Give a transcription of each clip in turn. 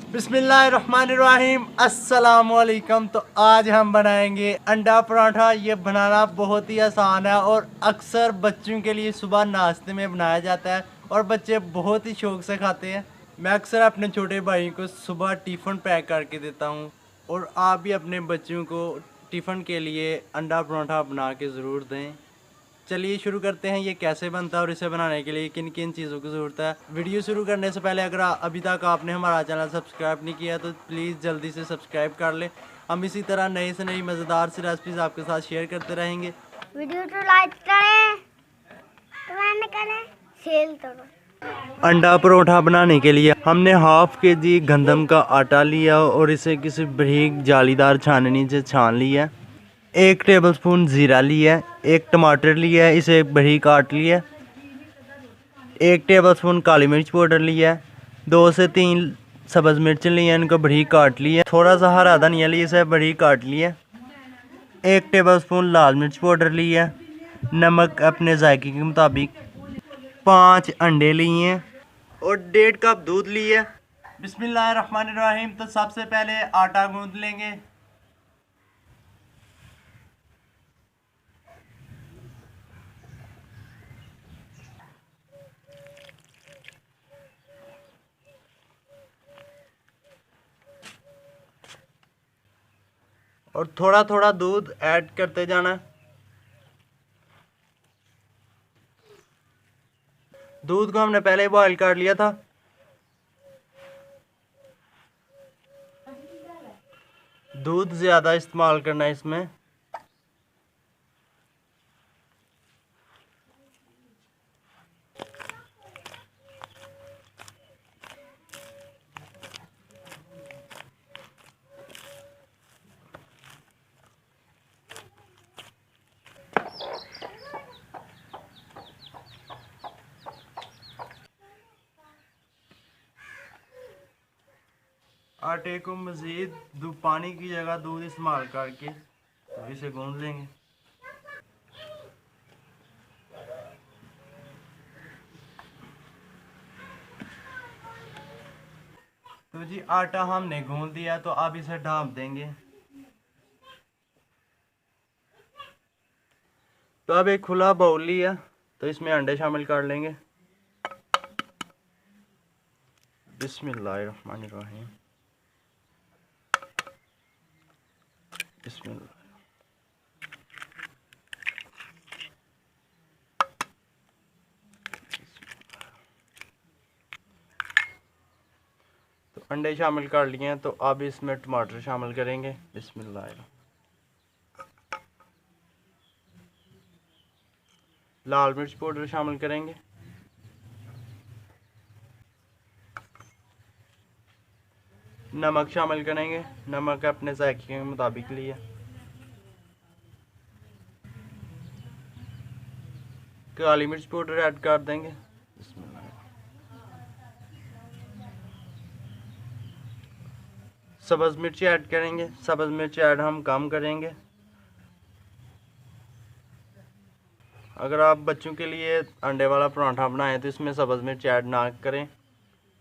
बिस्मिल्लाहिर्रहमानिर्रहीम अस्सलामुअलैकुम। तो आज हम बनाएंगे अंडा पराठा। ये बनाना बहुत ही आसान है और अक्सर बच्चों के लिए सुबह नाश्ते में बनाया जाता है और बच्चे बहुत ही शौक से खाते हैं। मैं अक्सर अपने छोटे भाई को सुबह टिफ़िन पैक करके देता हूँ और आप भी अपने बच्चों को टिफ़िन के लिए अंडा पराठा बना के ज़रूर दें। चलिए शुरू करते हैं ये कैसे बनता है और इसे बनाने के लिए किन किन चीज़ों की ज़रूरत है। वीडियो शुरू करने से पहले अगर अभी तक आपने हमारा चैनल सब्सक्राइब नहीं किया तो प्लीज़ जल्दी से सब्सक्राइब कर लें। हम इसी तरह नई से नई मज़ेदार सी रेसिपीज़ आपके साथ शेयर करते रहेंगे। वीडियो को लाइक करें, कमेंट करें, शेयर करो। अंडा परोठा बनाने के लिए हमने हाफ के-जी गंदम का आटा लिया और इसे किसी बारीक जालीदार छाननी से छान लिया। 1 टेबलस्पून ज़ीरा लिया, 1 टमाटर लिया, इसे बारीक काट लिया, 1 टेबलस्पून काली मिर्च पाउडर लिया, 2 से 3 सब्ज़ मिर्च लिया, इनको बारीक काट लिया, थोड़ा सा हरा धनिया लिया, इसे बारीक काट लिया, 1 टेबलस्पून लाल मिर्च पाउडर लिया, नमक अपने जायके के मुताबिक, 5 अंडे लिए और 1.5 कप दूध लिया। बिस्मिल्लाहिर्रहमानिर्रहीम। तो सबसे पहले आटा गूंद लेंगे। और थोड़ा थोड़ा दूध ऐड करते जाना। दूध को हमने पहले बॉईल कर लिया था। दूध ज़्यादा इस्तेमाल करना है इसमें। आटे को मज़ीद पानी की जगह दूध इस्तेमाल करके तो इसे गूंद लेंगे। तो जी आटा हमने गूंद दिया तो अब इसे ढाँप देंगे। तो अब एक खुला बाउल लिया तो इसमें अंडे शामिल कर लेंगे। बिस्मिल्लाहिर्रहमानिर्रहीम। बिस्मिल्लाह। तो अंडे शामिल कर लिए हैं तो अब इसमें टमाटर शामिल करेंगे। बिस्मिल्लाह। लाल मिर्च पाउडर शामिल करेंगे। नमक शामिल करेंगे। नमक अपने जायके के मुताबिक लिया। काली मिर्च पाउडर ऐड कर देंगे। सब्ज़ मिर्ची ऐड करेंगे। सब्ज़ मिर्च ऐड हम कम करेंगे। अगर आप बच्चों के लिए अंडे वाला पराठा बनाएं तो इसमें सब्ज़ मिर्च ऐड ना करें।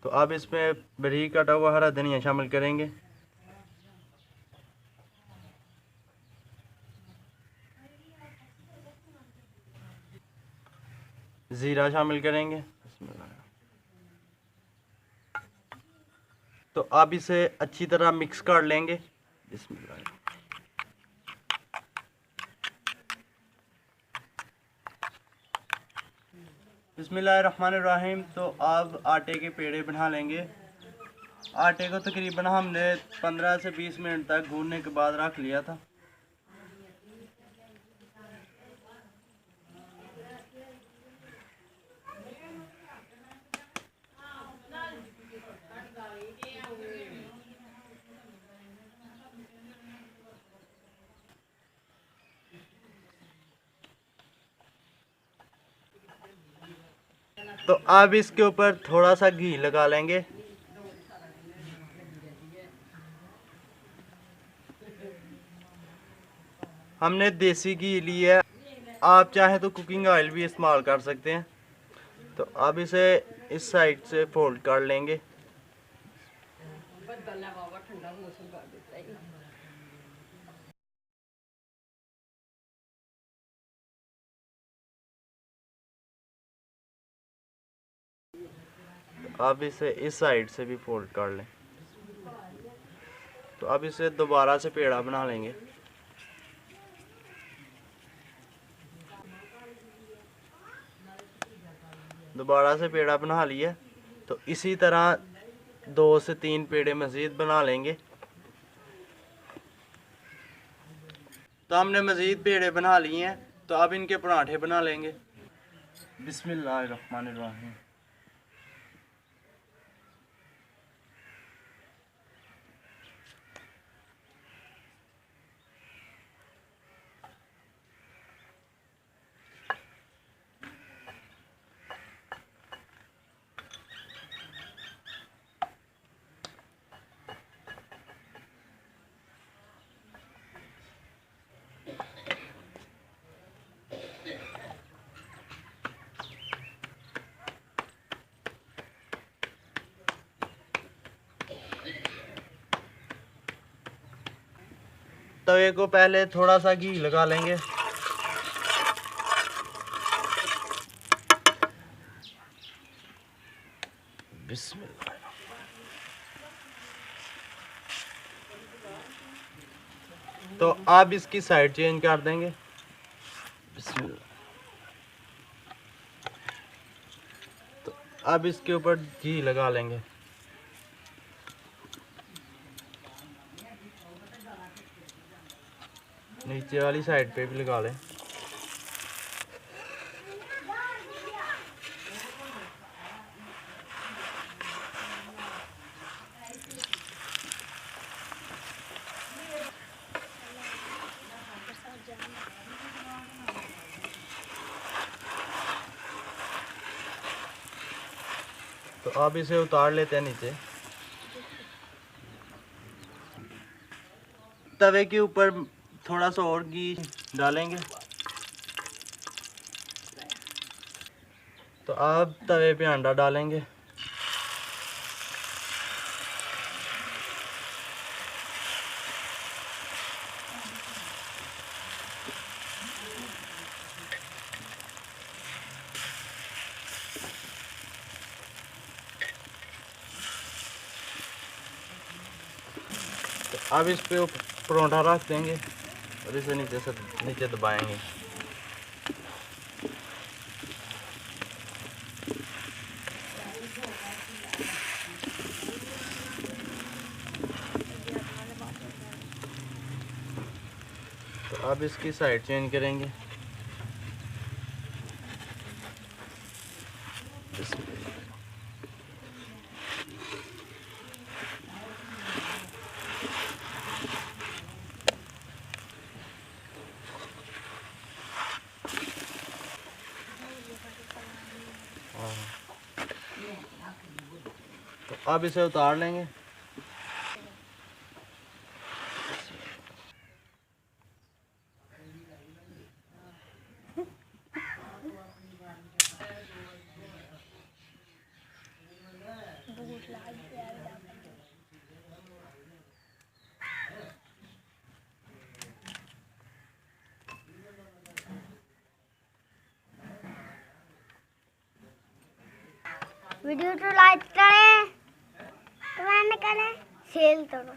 तो अब इसमें बारीक कटा हुआ हरा धनिया शामिल करेंगे। ज़ीरा शामिल करेंगे। तो अब इसे अच्छी तरह मिक्स कर लेंगे। बिस्मिल्लाह। बिस्मिल्लाहिर्रहमानिर्रहीम। तो अब आटे के पेड़े बना लेंगे। आटे को तकरीबन हमने 15 से 20 मिनट तक गूंदने के बाद रख लिया था। तो अब इसके ऊपर थोड़ा सा घी लगा लेंगे। हमने देसी घी लिया है, आप चाहें तो कुकिंग ऑयल भी इस्तेमाल कर सकते हैं। तो अब इसे इस साइड से फोल्ड कर लेंगे। अब इसे इस साइड से भी फोल्ड कर लें। तो अब इसे दोबारा से पेड़ा बना लेंगे। दोबारा से पेड़ा बना लिया, तो इसी तरह 2 से 3 पेड़े मज़ीद बना लेंगे। तो हमने मज़ीद पेड़े बना लिए हैं, तो अब इनके पराठे बना लेंगे। बिस्मिल्लाहिर्रहमानिर्रहीम। तवे को पहले थोड़ा सा घी लगा लेंगे। बिस्मिल्लाह। तो अब इसकी साइड चेंज कर देंगे। बिस्मिल्लाह। तो अब इसके ऊपर घी लगा लेंगे। नीचे वाली साइड पे भी लगा लें। तो अब इसे उतार लेते हैं नीचे। तवे के ऊपर थोड़ा सा और घी डालेंगे। तो अब तवे पे अंडा डालेंगे। तो अब इस पे परोंठा रख देंगे और इसे नीचे दबाएंगे। तो अब इसकी साइड चेंज करेंगे। तो अब इसे उतार लेंगे। वीडियो को लाइक करें, कमेंट करें, शेयर करो।